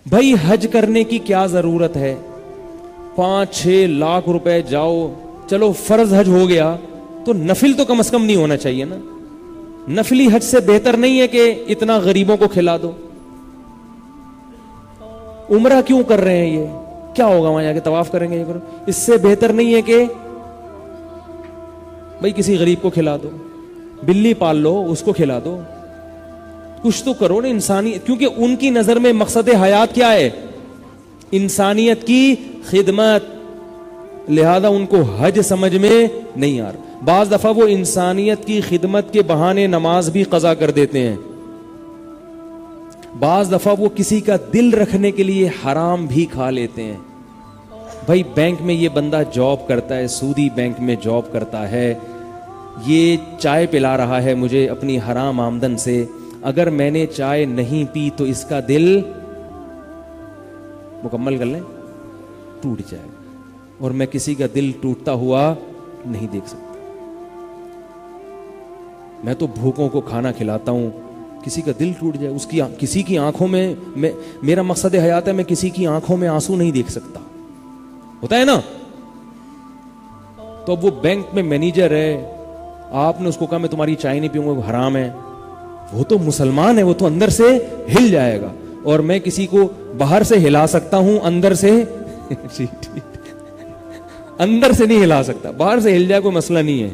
بھائی حج کرنے کی کیا ضرورت ہے؟ 5-6 لاکھ روپے جاؤ، چلو فرض حج ہو گیا تو نفل تو کم از کم نہیں ہونا چاہیے نا؟ نفلی حج سے بہتر نہیں ہے کہ اتنا غریبوں کو کھلا دو؟ عمرہ کیوں کر رہے ہیں؟ یہ کیا ہوگا وہاں جا کے طواف کریں گے یہ کرو؟ اس سے بہتر نہیں ہے کہ بھائی کسی غریب کو کھلا دو، بلی پال لو اس کو کھلا دو، کچھ تو کرو نا انسانی. کیونکہ ان کی نظر میں مقصد حیات کیا ہے؟ انسانیت کی خدمت. لہذا ان کو حج سمجھ میں نہیں آ رہا. بعض دفعہ وہ انسانیت کی خدمت کے بہانے نماز بھی قضا کر دیتے ہیں، بعض دفعہ وہ کسی کا دل رکھنے کے لیے حرام بھی کھا لیتے ہیں. بھائی بینک میں یہ بندہ جاب کرتا ہے، سودی بینک میں جاب کرتا ہے، یہ چائے پلا رہا ہے مجھے اپنی حرام آمدن سے، اگر میں نے چائے نہیں پی تو اس کا دل مکمل کر لیں ٹوٹ جائے گا، اور میں کسی کا دل ٹوٹتا ہوا نہیں دیکھ سکتا. میں تو بھوکوں کو کھانا کھلاتا ہوں، کسی کا دل ٹوٹ جائے، اس کی کسی کی آنکھوں میں میرا مقصد حیات ہے، میں کسی کی آنکھوں میں آنسو نہیں دیکھ سکتا. ہوتا ہے نا؟ تو اب وہ بینک میں مینیجر ہے، آپ نے اس کو کہا میں تمہاری چائے نہیں پیوں گا، وہ حرام ہے، وہ تو مسلمان ہے، وہ تو اندر سے ہل جائے گا. اور میں کسی کو باہر سے ہلا سکتا ہوں، اندر سے اندر سے نہیں ہلا سکتا. باہر سے ہل جائے کوئی مسئلہ نہیں ہے،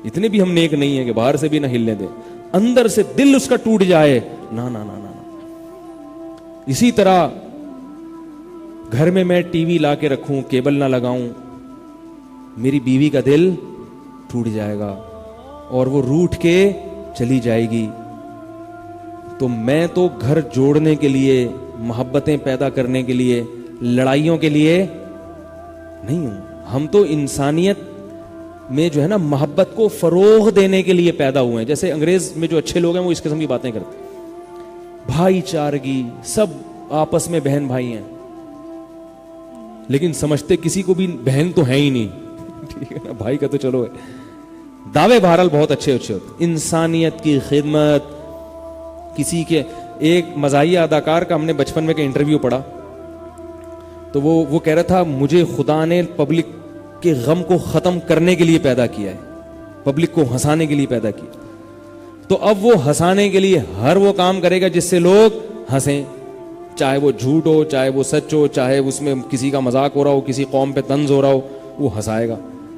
اتنے بھی ہم نیک نہیں ہیں کہ باہر سے بھی نہ ہلنے دیں، اندر سے دل اس کا ٹوٹ جائے نا نا نا نا. اسی طرح گھر میں ٹی وی لا کے رکھوں، کیبل نہ لگاؤں، میری بیوی کا دل ٹوٹ جائے گا اور وہ روٹھ کے چلی جائے گی. تو میں تو گھر جوڑنے کے لیے، محبتیں پیدا کرنے کے لیے، لڑائیوں کے لیے نہیں ہوں. ہم تو انسانیت میں جو ہے نا محبت کو فروغ دینے کے لیے پیدا ہوئے ہیں. جیسے انگریز میں جو اچھے لوگ ہیں وہ اس قسم کی باتیں کرتے ہیں، بھائی چارگی، سب آپس میں بہن بھائی ہیں، لیکن سمجھتے کسی کو بھی بہن تو ہے ہی نہیں. ٹھیک ہے نا، بھائی کا تو چلو ہے. دعوے بہرحال بہت اچھے ہوتے، انسانیت کی خدمت. کسی کے ایک مزاحیہ اداکار کا ہم نے بچپن میں کا انٹرویو پڑھا، تو وہ کہہ رہا تھا مجھے خدا نے پبلک کے غم کو ختم کرنے کے لیے پیدا کیا ہے، پبلک کو ہنسانے کے لیے پیدا کیا. تو اب وہ ہنسانے کے لیے ہر وہ کام کرے گا جس سے لوگ ہنسیں، چاہے وہ جھوٹ ہو، چاہے وہ سچ ہو، چاہے اس میں کسی کا مذاق ہو رہا ہو، کسی قوم پہ طنز ہو رہا ہو، وہ ہنسائے گا.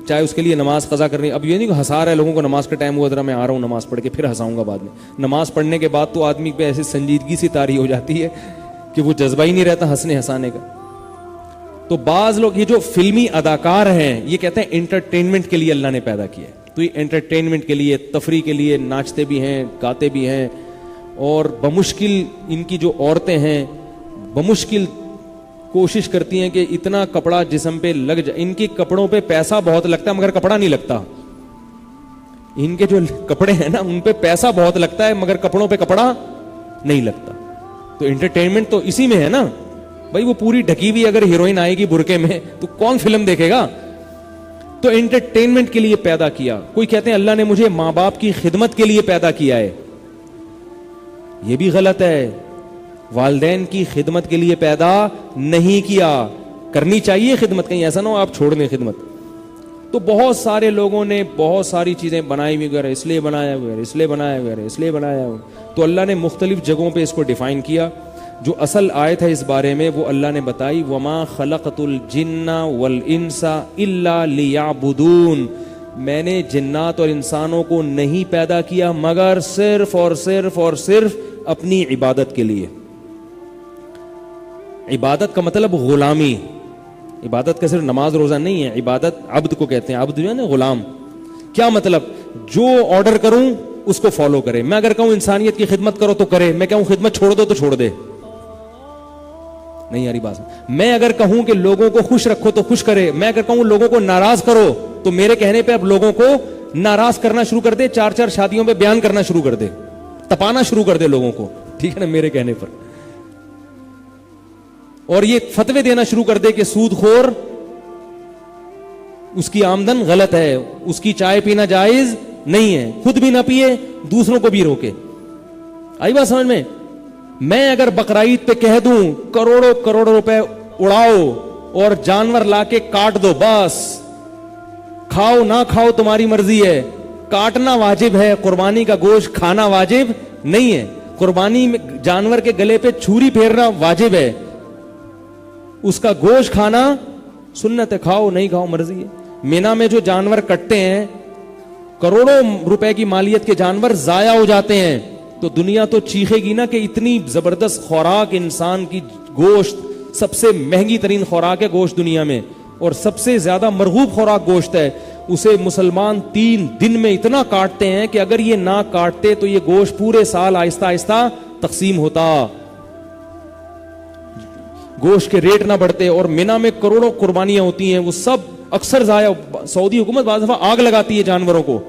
چاہے اس کے لیے نماز قضا کرنی. اب یہ نہیں کہ ہنسا رہا ہے لوگوں کو، نماز کا ٹائم ہوا ذرا میں آ رہا ہوں نماز پڑھ کے پھر ہنساؤں گا بعد میں. نماز پڑھنے کے بعد تو آدمی پہ ایسی سنجیدگی سی طاری ہو جاتی ہے کہ وہ جذبہ ہی نہیں رہتا ہنسنے ہنسانے کا. تو بعض لوگ یہ جو فلمی اداکار ہیں یہ کہتے ہیں انٹرٹینمنٹ کے لیے اللہ نے پیدا کیا ہے. تو یہ انٹرٹینمنٹ کے لیے، تفریح کے لیے ناچتے بھی ہیں، گاتے بھی ہیں، اور بمشکل ان کی جو عورتیں ہیں بمشکل کوشش کرتی ہیں کہ اتنا کپڑا جسم پہ لگ جائے. ان کے کپڑوں پہ پیسہ بہت لگتا ہے مگر کپڑا نہیں لگتا. ان کے جو کپڑے ہیں نا ان پہ پیسہ بہت لگتا ہے مگر کپڑوں پہ کپڑا نہیں لگتا. تو انٹرٹینمنٹ تو اسی میں ہے نا. بھائی وہ پوری ڈھکی ہوئی اگر ہیروئن آئے گی برقعے میں تو کون فلم دیکھے گا؟ تو انٹرٹینمنٹ کے لیے پیدا کیا. کوئی کہتے ہیں اللہ نے مجھے ماں باپ کی خدمت کے لیے پیدا کیا ہے، یہ بھی غلط ہے. والدین کی خدمت کے لیے پیدا نہیں کیا. کرنی چاہیے خدمت، کہیں ایسا نہ ہو آپ چھوڑ دیں خدمت. تو بہت سارے لوگوں نے بہت ساری چیزیں بنائی ہوئی، وغیرہ اس لیے بنایا وغیرہ اس لیے بنایا وغیرہ اس لیے بنایا. تو اللہ نے مختلف جگہوں پہ اس کو ڈیفائن کیا. جو اصل آیت ہے اس بارے میں وہ اللہ نے بتائی، وما خلقت الجن والانس الا لیعبدون، میں نے جنات اور انسانوں کو نہیں پیدا کیا مگر صرف اور صرف اور صرف اپنی عبادت کے لیے. عبادت کا مطلب غلامی. عبادت کا صرف نماز روزہ نہیں ہے، عبادت عبد کو کہتے ہیں. عبد جو ہے نا غلام. کیا مطلب؟ جو آرڈر کروں اس کو فالو کرے. میں اگر کہوں انسانیت کی خدمت کرو تو کرے، میں کہوں خدمت چھوڑ دو تو چھوڑ دے. نہیں یاری بات. میں اگر کہوں کہ لوگوں کو خوش رکھو تو خوش کرے، میں اگر کہوں لوگوں کو ناراض کرو تو میرے کہنے پہ اب لوگوں کو ناراض کرنا شروع کر دے. 4 شادیوں پہ بیان کرنا شروع کر دے، تپانا شروع کر دے لوگوں کو، ٹھیک ہے نا، میرے کہنے پر. اور یہ فتوے دینا شروع کر دے کہ سود خور اس کی آمدن غلط ہے، اس کی چائے پینا جائز نہیں ہے، خود بھی نہ پیے دوسروں کو بھی روکے. آئی بات سمجھ میں؟ میں اگر بقرعید پہ کہہ دوں کروڑوں کروڑوں روپے اڑاؤ اور جانور لا کے کاٹ دو، بس کھاؤ نہ کھاؤ تمہاری مرضی ہے، کاٹنا واجب ہے، قربانی کا گوشت کھانا واجب نہیں ہے، قربانی میں جانور کے گلے پہ چھری پھیرنا واجب ہے، اس کا گوشت کھانا سنت ہے، کھاؤ نہیں کھاؤ مرضی ہے۔ مینا میں جو جانور کٹتے ہیں، کروڑوں روپے کی مالیت کے جانور ضائع ہو جاتے ہیں، تو دنیا تو چیخے گی نا کہ اتنی زبردست خوراک، انسان کی گوشت سب سے مہنگی ترین خوراک ہے گوشت دنیا میں، اور سب سے زیادہ مرغوب خوراک گوشت ہے، اسے مسلمان 3 دن میں اتنا کاٹتے ہیں کہ اگر یہ نہ کاٹتے تو یہ گوشت پورے سال آہستہ آہستہ تقسیم ہوتا، گوشت کے ریٹ نہ بڑھتے، اور مینا میں کروڑوں قربانیاں ہوتی ہیں، وہ سب اکثر ضائع، سعودی حکومت بعض دفعہ آگ لگاتی ہے جانوروں کو۔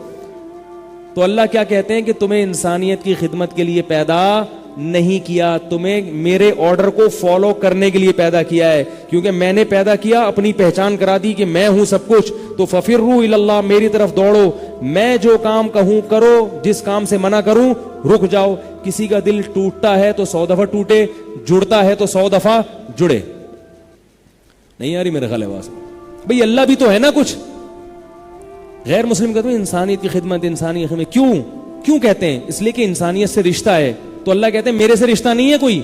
تو اللہ کیا کہتے ہیں کہ تمہیں انسانیت کی خدمت کے لیے پیدا نہیں کیا، تمہیں میرے آرڈر کو فالو کرنے کے لیے پیدا کیا ہے، کیونکہ میں نے پیدا کیا، اپنی پہچان کرا دی کہ میں ہوں سب کچھ، تو ففروا الی اللہ، میری طرف دوڑو، میں جو کام کہوں کرو، جس کام سے منع کروں رک جاؤ۔ کسی کا دل ٹوٹتا ہے تو 100 دفعہ ٹوٹے، جڑتا ہے تو 100 دفعہ جڑے۔ نہیں آ رہی میرے خیال ہے بات؟ بھئی اللہ بھی تو ہے نا کچھ۔ غیر مسلم کہتے ہیں انسانیت کی خدمت، انسانیت کی خدمت، کیوں کہتے ہیں؟ اس لیے کہ انسانیت سے رشتہ ہے، تو اللہ کہتے ہیں میرے سے رشتہ نہیں ہے کوئی،